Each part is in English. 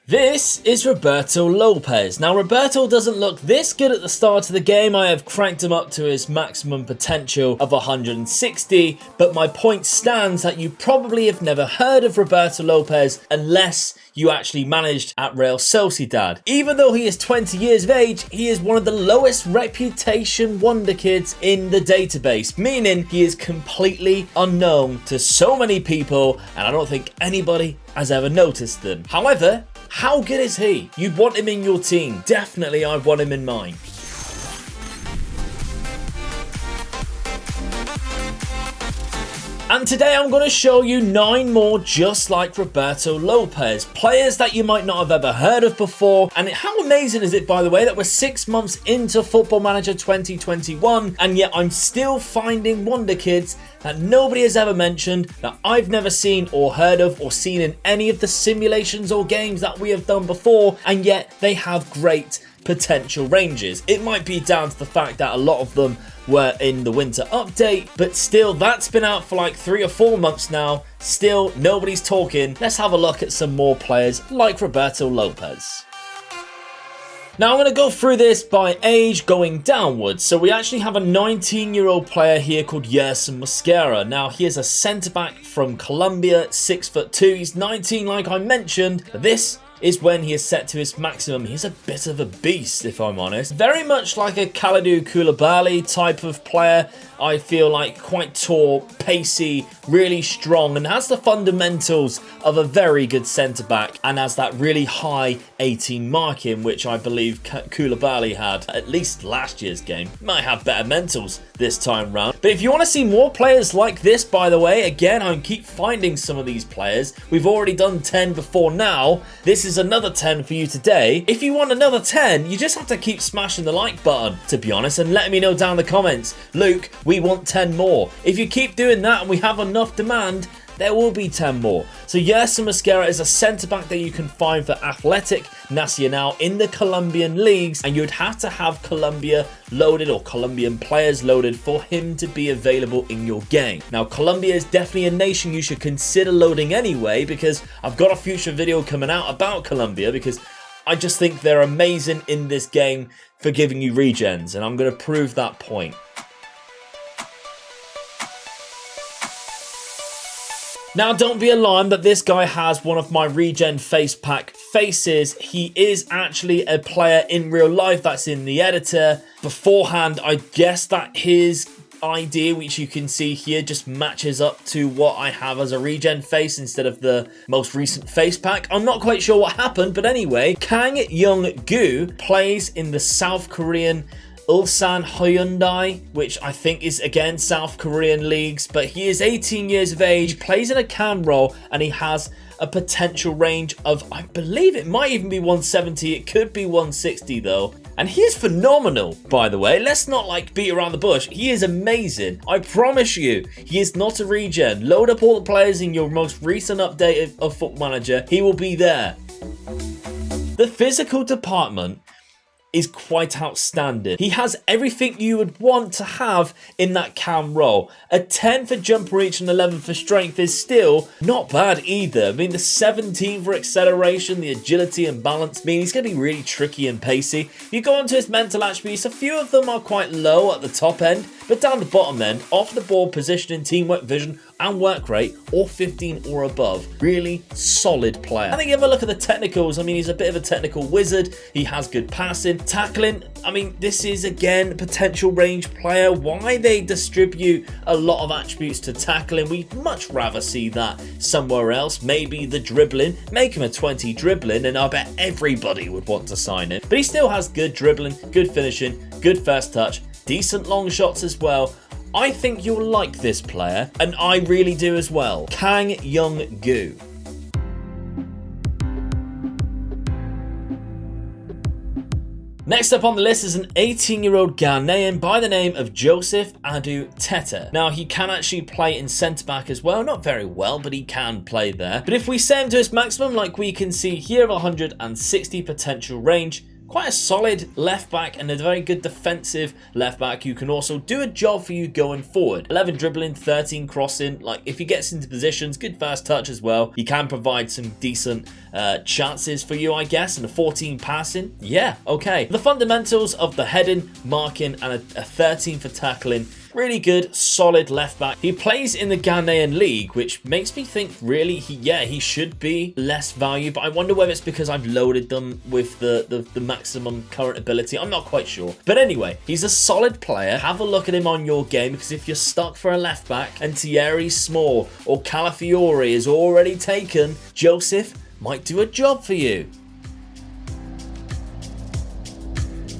This is Roberto Lopez. Now, Roberto doesn't look this good at the start of the game. I have cranked him up to his maximum potential of 160, but my point stands that you probably have never heard of Roberto Lopez unless you actually managed at Real Sociedad. Even though he is 20 years of age, he is one of the lowest reputation Wonderkids in the database, meaning he is completely unknown to so many people, and I don't think anybody has ever noticed them. However, how good is he? You'd want him in your team. Definitely, I'd want him in mine. And today I'm going to show you 9 more just like Roberto Lopez. Players that you might not have ever heard of before. And how amazing is it, by the way, that we're 6 months into Football Manager 2021 and yet I'm still finding Wonderkids that nobody has ever mentioned, that I've never seen or heard of or seen in any of the simulations or games that we have done before, and yet they have great potential ranges. It might be down to the fact that a lot of them were in the winter update, but still, that's been out for like 3 or 4 months now. Still, nobody's talking. Let's have a look at some more players like Roberto Lopez. Now, I'm going to go through this by age going downwards. So we actually have a 19-year-old player here called Mascara. Now, he is a centre-back from Colombia, 6'2". He's 19, like I mentioned. But this is when he is set to his maximum. He's a bit of a beast, if I'm honest. Very much like a Kalidou Koulibaly type of player. I feel like quite tall, pacey, really strong, and has the fundamentals of a very good centre-back, and has that really high 18 marking, which I believe Koulibaly had at least last year's game. Might have better mentals this time round. But if you want to see more players like this, by the way, again, I keep finding some of these players. We've already done 10 before now. This is another 10 for you today. If you want another 10, you just have to keep smashing the like button, to be honest, and let me know down in the comments. Luke, we want 10 more. If you keep doing that and we have enough demand, there will be 10 more. So Mascara is a centre-back that you can find for Athletic Nacional in the Colombian leagues, and you'd have to have Colombia loaded or Colombian players loaded for him to be available in your game. Now, Colombia is definitely a nation you should consider loading anyway, because I've got a future video coming out about Colombia, because I just think they're amazing in this game for giving you regens, and I'm going to prove that point. Now, don't be alarmed that this guy has one of my regen face pack faces. He is actually a player in real life that's in the editor. Beforehand, I guess that his ID, which you can see here, just matches up to what I have as a regen face instead of the most recent face pack. I'm not quite sure what happened, but anyway, Kang Younggoo plays in the South Korean Ulsan Hyundai, which I think is again South Korean leagues, but he is 18 years of age, plays in a cam role, and he has a potential range of, I believe it might even be 170, it could be 160 though. And he is phenomenal, by the way. Let's not beat around the bush. He is amazing. I promise you, he is not a regen. Load up all the players in your most recent update of Football Manager. He will be there. The physical department is quite outstanding. He has everything you would want to have in that cam role. A 10 for jump reach and 11 for strength is still not bad either. I mean, the 17 for acceleration, the agility and balance mean he's going to be really tricky and pacey. If you go onto his mental attributes, a few of them are quite low at the top end, but down the bottom end, off the ball, positioning, teamwork, vision, and work rate, all 15 or above. Really solid player. And then you have a look at the technicals. I mean, he's a bit of a technical wizard. He has good passing, tackling. I mean, this is again potential range player. Why they distribute a lot of attributes to tackling? We'd much rather see that somewhere else. Maybe the dribbling, make him a 20 dribbling, and I bet everybody would want to sign him. But he still has good dribbling, good finishing, good first touch, decent long shots as well. I think you'll like this player, and I really do as well. Kang Younggoo. Next up on the list is an 18-year-old Ghanaian by the name of Joseph Adu Teer. Now, he can actually play in centre-back as well. Not very well, but he can play there. But if we set him to his maximum, like we can see here, of 160 potential range, quite a solid left back and a very good defensive left back who can also do a job for you going forward. 11 dribbling, 13 crossing. Like, if he gets into positions, good fast touch as well. He can provide some decent chances for you, I guess, and a 14 passing. Yeah, okay. The fundamentals of the heading, marking, and a 13 for tackling. Really good, solid left back. He plays in the Ghanaian league, which makes me think really, he should be less value, but I wonder whether it's because I've loaded them with the maximum current ability. I'm not quite sure. But anyway, he's a solid player. Have a look at him on your game, because if you're stuck for a left back and Thierry's small or Calafiore is already taken, Joseph might do a job for you.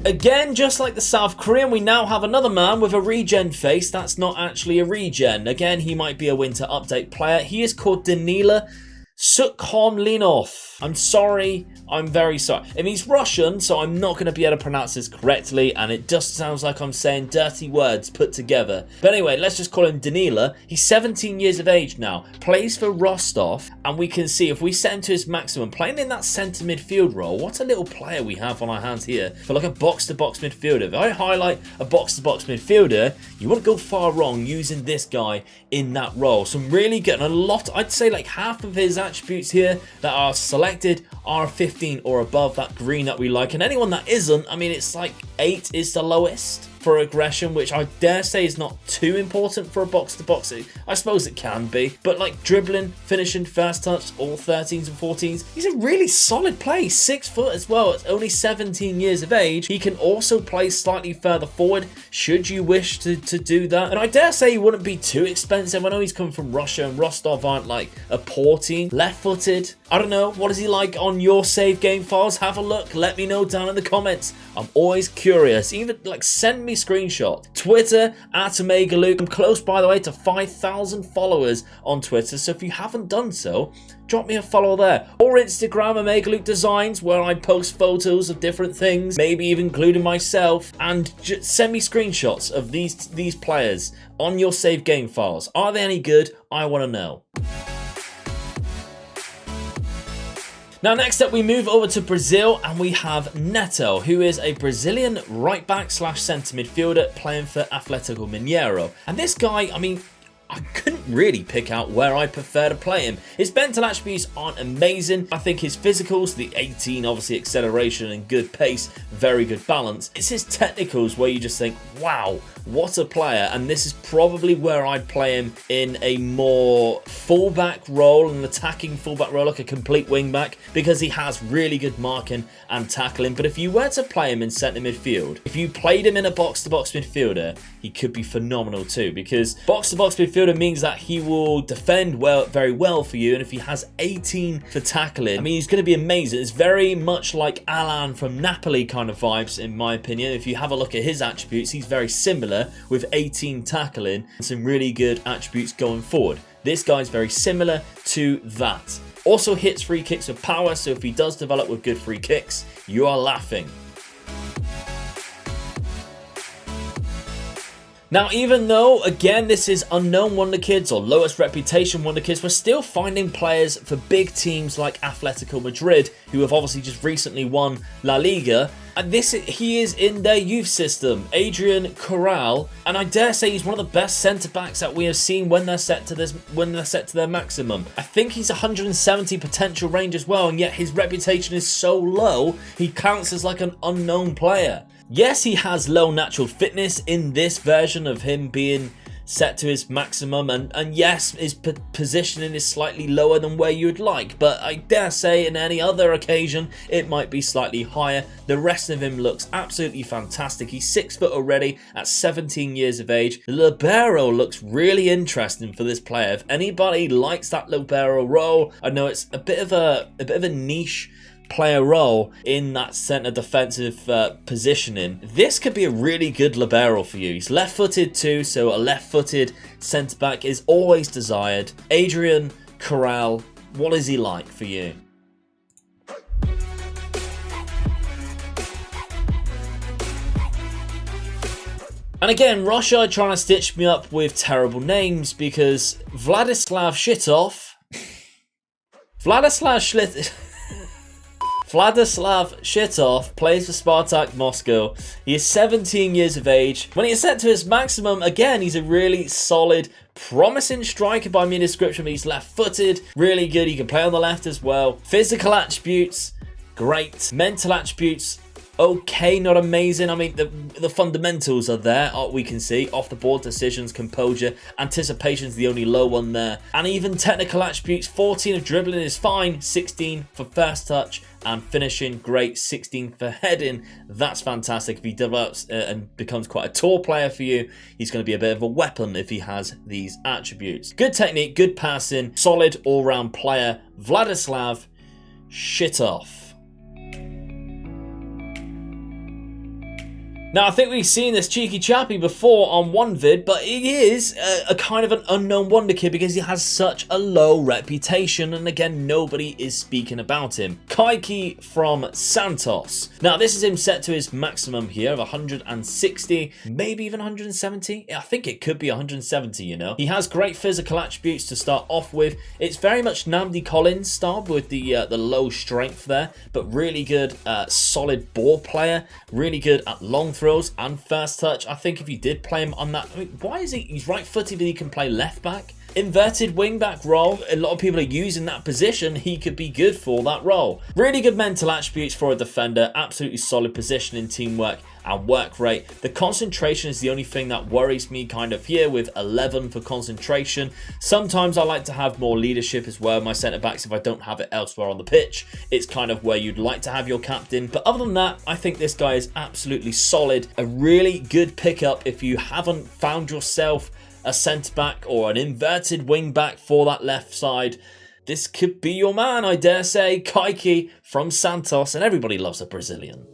Again, just like the South Korean, we now have another man with a regen face. That's not actually a regen. Again, he might be a winter update player. He is called Danila Sokolov. I'm sorry. I'm very sorry. I mean, he's Russian, so I'm not going to be able to pronounce this correctly, and it just sounds like I'm saying dirty words put together. But anyway, let's just call him Danila. He's 17 years of age now, plays for Rostov, and we can see if we set him to his maximum, playing in that centre midfield role, what a little player we have on our hands here for like a box-to-box midfielder. If I highlight a box-to-box midfielder, you wouldn't go far wrong using this guy in that role. Some really good, and a lot, I'd say like half of his attributes here that are selected are 15 or above, that green that we like, and anyone that isn't, I mean, it's like 8 is the lowest for aggression, which I dare say is not too important for a box-to-box. I suppose it can be, but like dribbling, finishing, first touch, all 13s and 14s. He's a really solid play, 6 foot as well. It's only 17 years of age. He can also play slightly further forward, should you wish to do that. And I dare say he wouldn't be too expensive. I know he's come from Russia, and Rostov aren't like a poor team. Left-footed, I don't know, what is he like on your save game files? Have a look, let me know down in the comments. I'm always curious. Even like send me screenshot. Twitter @OmegaLuke. I'm close, by the way, to 5,000 followers on Twitter, so if you haven't done so, drop me a follow there. Or Instagram OmegaLuke Designs, where I post photos of different things, maybe even including myself, and just send me screenshots of these players on your save game files. Are they any good? I want to know. Now, next up, we move over to Brazil, and we have Nettle, who is a Brazilian right back / centre midfielder playing for Atlético Mineiro. And this guy, I mean, I couldn't really pick out where I prefer to play him. His mental attributes aren't amazing. I think his physicals, the 18, obviously acceleration and good pace, very good balance. It's his technicals where you just think, wow, what a player. And this is probably where I'd play him in a more fullback role, an attacking fullback role, like a complete wingback, because he has really good marking and tackling. But if you were to play him in centre midfield, if you played him in a box-to-box midfielder, he could be phenomenal too, because box-to-box midfielder means that he will defend very well for you, and if he has 18 for tackling, I mean, he's going to be amazing. It's very much like Alan from Napoli kind of vibes, in my opinion. If you have a look at his attributes, he's very similar with 18 tackling and some really good attributes going forward. This guy's very similar to that. Also hits free kicks with power, so if he does develop with good free kicks, you are laughing. Now, even though, again, this is unknown Wonderkids or lowest reputation Wonderkids, we're still finding players for big teams like Atletico Madrid, who have obviously just recently won La Liga. And he is in their youth system, Adrian Corral, and I dare say he's one of the best centre-backs that we have seen when they're set to their maximum. I think he's 170 potential range as well, and yet his reputation is so low, he counts as like an unknown player. Yes, he has low natural fitness in this version of him being set to his maximum, and yes, his positioning is slightly lower than where you'd like, but I dare say in any other occasion it might be slightly higher. The rest of him looks absolutely fantastic. He's 6 foot already at 17 years of age. The libero looks really interesting for this player. If anybody likes that libero role, I know it's a bit of a niche player role in that centre defensive positioning. This could be a really good libero for you. He's left-footed too, so a left-footed centre-back is always desired. Adrian Corral, what is he like for you? And again, Russia are trying to stitch me up with terrible names, because Vladislav Shitoff plays for Spartak Moscow. He is 17 years of age. When he is set to his maximum, again, he's a really solid Promising striker by mere description, but he's left-footed. Really good. He can play on the left as well. Physical attributes, great. Mental attributes, okay, not amazing. I mean, the fundamentals are there, we can see. Off the ball decisions, composure, anticipation's the only low one there. And even technical attributes, 14 of dribbling is fine, 16 for first touch, and finishing, great, 16 for heading. That's fantastic. If he develops and becomes quite a tall player for you, he's going to be a bit of a weapon if he has these attributes. Good technique, good passing, solid all-round player. Vladislav, shitoff. Now, I think we've seen this cheeky chappy before on one vid, but he is a kind of an unknown wonder kid because he has such a low reputation, and again, nobody is speaking about him. Kaiki from Santos. Now, this is him set to his maximum here of 160, maybe even 170. I think it could be 170, you know. He has great physical attributes to start off with. It's very much Namdi Collins style with the low strength there, but really good, solid ball player, really good at long throws and first touch. I think if you did play him on that, I mean, why is he's right-footed, but he can play left back? Inverted wing-back role, a lot of people are using that position. He could be good for that role. Really good mental attributes for a defender, absolutely solid positioning, teamwork and work rate. The concentration is the only thing that worries me kind of here with 11 for concentration. Sometimes I like to have more leadership as well. My centre-backs, if I don't have it elsewhere on the pitch, it's kind of where you'd like to have your captain. But other than that, I think this guy is absolutely solid. A really good pickup if you haven't found yourself a centre-back or an inverted wing-back for that left side. This could be your man, I dare say. Kaiki from Santos, and everybody loves a Brazilian.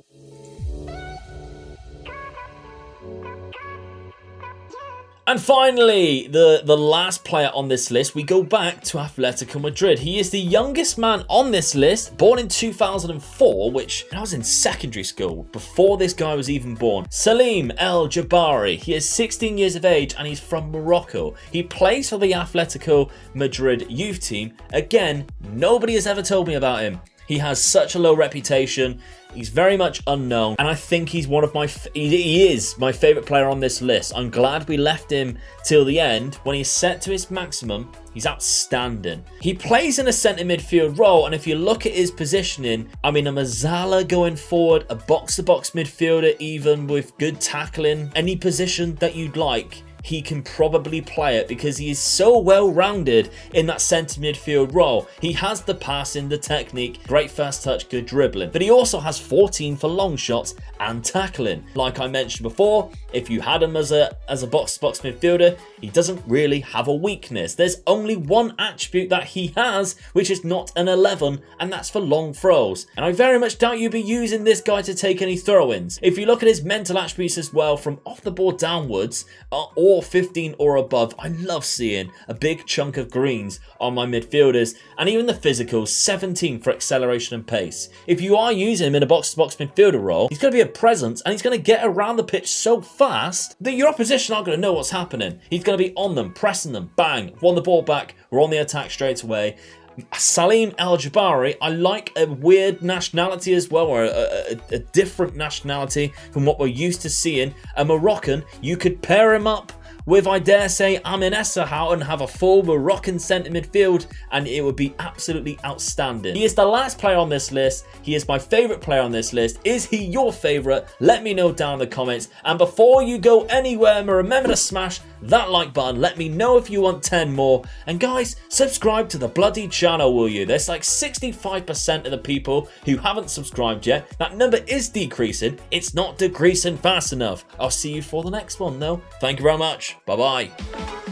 And finally, the last player on this list, we go back to Atletico Madrid. He is the youngest man on this list, born in 2004, which I was in secondary school before this guy was even born. Salim El Jabari. He is 16 years of age and he's from Morocco. He plays for the Atletico Madrid youth team. Again, nobody has ever told me about him. He has such a low reputation. He's very much unknown, and I think he's one of he is my favourite player on this list. I'm glad we left him till the end. When he's set to his maximum, he's outstanding. He plays in a centre midfield role, and if you look at his positioning, I mean, a Mazzala going forward, a box-to-box midfielder even with good tackling, any position that you'd like, he can probably play it because he is so well-rounded in that centre midfield role. He has the passing, the technique, great first touch, good dribbling, but he also has 14 for long shots and tackling. Like I mentioned before, if you had him as a box-to-box midfielder, he doesn't really have a weakness. There's only one attribute that he has, which is not an 11, and that's for long throws. And I very much doubt you'd be using this guy to take any throw-ins. If you look at his mental attributes as well, from off the ball downwards, or 15 or above, I love seeing a big chunk of greens on my midfielders, and even the physicals, 17 for acceleration and pace. If you are using him in a box-to-box midfielder role, he's going to be a presence, and he's going to get around the pitch so fast that your opposition aren't going to know what's happening. He's going to be on them, pressing them, bang, won the ball back, we're on the attack straight away. Salim El Jabari, I like a weird nationality as well, or a different nationality from what we're used to seeing. A Moroccan, you could pair him up with, I dare say, Amin Essahau and have a full Moroccan centre midfield, and it would be absolutely outstanding. He is the last player on this list. He is my favourite player on this list. Is he your favourite? Let me know down in the comments. And before you go anywhere, remember to smash that like button. Let me know if you want 10 more. And guys, subscribe to the bloody channel, will you? There's like 65% of the people who haven't subscribed yet. That number is decreasing. It's not decreasing fast enough. I'll see you for the next one, though. Thank you very much. Bye-bye.